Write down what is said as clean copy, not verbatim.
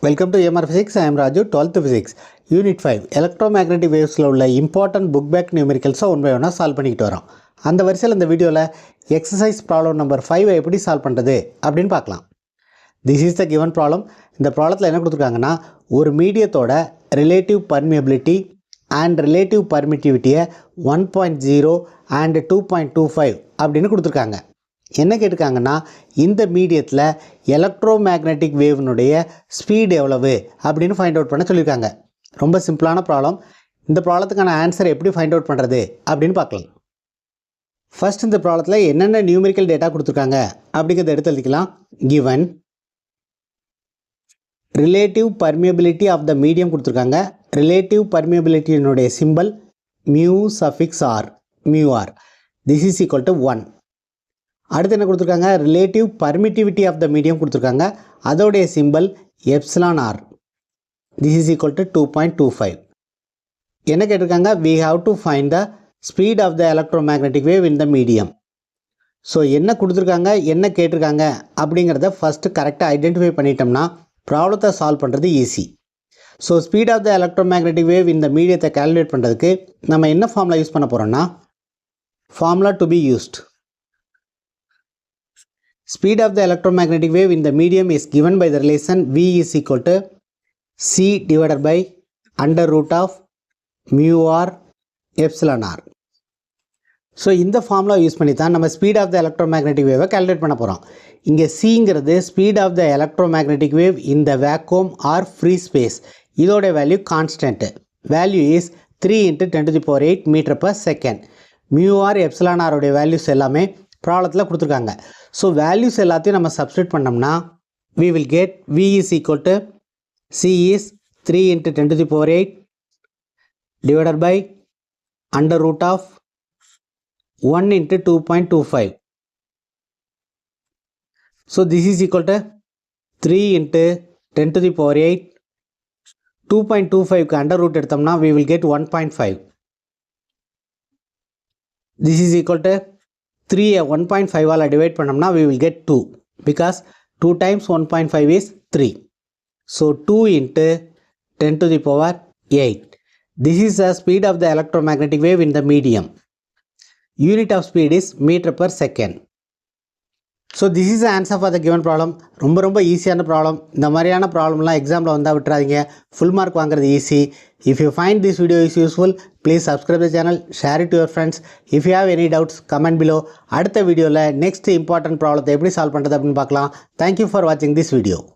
Welcome to EMR Physics. I am Raju, 12th Physics, Unit 5, Electromagnetic Waves உள்ள important book back numericals one by ஒன்னாக solve பண்ணிக்கிட்டு வரோம். அந்த வரிசையில் இந்த வீடியோவில் எக்ஸசைஸ் ப்ராப்ளம் நம்பர் 5 எப்படி சால்வ் பண்ணுறது அப்படின்னு பார்க்கலாம். This is the given problem. இந்த ப்ராப்ளத்தில் என்ன கொடுத்துருக்காங்கன்னா, ஒரு மீடியத்தோட ரிலேட்டிவ் பர்மியபிலிட்டி அண்ட் ரிலேட்டிவ் பர்மிட்டிவிட்டியை 1.0 அண்ட் 2.25 அப்படின்னு கொடுத்துருக்காங்க. என்ன கேட்டிருக்காங்கன்னா, இந்த மீடியத்தில் எலக்ட்ரோமேக்னெட்டிக் வேவ்னுடைய ஸ்பீடு எவ்வளவு அப்படின்னு ஃபைண்ட் அவுட் பண்ண சொல்லியிருக்காங்க. ரொம்ப சிம்பிளான ப்ராப்ளம். இந்த ப்ராப்ளத்துக்கான ஆன்சர் எப்படி ஃபைண்ட் அவுட் பண்ணுறது அப்படின்னு பார்க்கலாம். ஃபர்ஸ்ட் இந்த ப்ராப்ளத்தில் என்னென்ன நியூமெரிக்கல் டேட்டா கொடுத்துருக்காங்க அப்படிங்கிறத எடுத்து எழுதிக்கலாம். Given relative permeability of the medium கொடுத்துருக்காங்க. ரிலேட்டிவ் பர்மியபிலிட்டியினுடைய symbol mu suffix r, mu r. This is equal to 1. அடுத்து என்ன கொடுத்துருக்காங்க, relative permittivity of the medium கொடுத்துருக்காங்க. அதோடைய symbol epsilon r. This is equal to 2.25. என்ன கேட்டிருக்காங்க, we have to find the speed of the electromagnetic wave in the medium. So என்ன கொடுத்துருக்காங்க, என்ன கேட்டிருக்காங்க அப்படிங்கிறத ஃபஸ்ட்டு கரெக்டாக ஐடென்டிஃபை பண்ணிட்டோம்னா ப்ராப்ளத்தை சால்வ் பண்ணுறது easy. So speed of the electromagnetic wave இந்த மீடியத்தை கால்குலேட் பண்ணுறதுக்கு நம்ம என்ன ஃபார்முலா யூஸ் பண்ண போகிறோம்னா, formula to be used. Speed of the electromagnetic wave in the medium is given by the relation V is equal to C divided by under root of mu r epsilon r. So இந்த formula use பண்ணி தான் நம்ம speed of the electromagnetic வேவை calculate பண்ண போகிறோம். இங்கே சிங்கிறது speed of the electromagnetic wave in the vacuum or free space. இதோட value constant. Value is 3 × 10⁸ metre per second. Mu r epsilon ஆருடைய வேல்யூஸ் எல்லாமே ப்ராப்ளத்தில் கொடுத்துருக்காங்க. ஸோ வேல்யூஸ் எல்லாத்தையும் நம்ம சப்ஸ்டியூட் பண்ணோம்னா we will get V is equal to C is 3 × 10⁸ divided by under root of 1 × 2.25. So this is equal to 3 × 10⁸. 2.25 under root எடுத்தோம்னா we will get 1.5. This is equal to 3 1.5 all divide பண்ணோம்னா we will get 2 because 2 times 1.5 is 3. So 2 × 10⁸. This is the speed of the electromagnetic wave in the medium. Unit of speed is meter/second. So this is the answer for the given problem. ரொம்ப ஈஸியான problem. இந்த மாதிரியான ப்ராப்ளம்லாம் எக்ஸாமில் வந்தால் விட்டுறாதீங்க. Full mark வாங்குறது easy. If you find this video is useful, please subscribe the channel, share it to your friends. If you have any doubts, comment below. அடுத்த வீடியோவில் நெக்ஸ்ட் இம்பார்ட்டன்ட் ப்ராப்ளத்தை எப்படி சால்வ் பண்ணுறது அப்படின்னு பார்க்கலாம். Thank you for watching this video.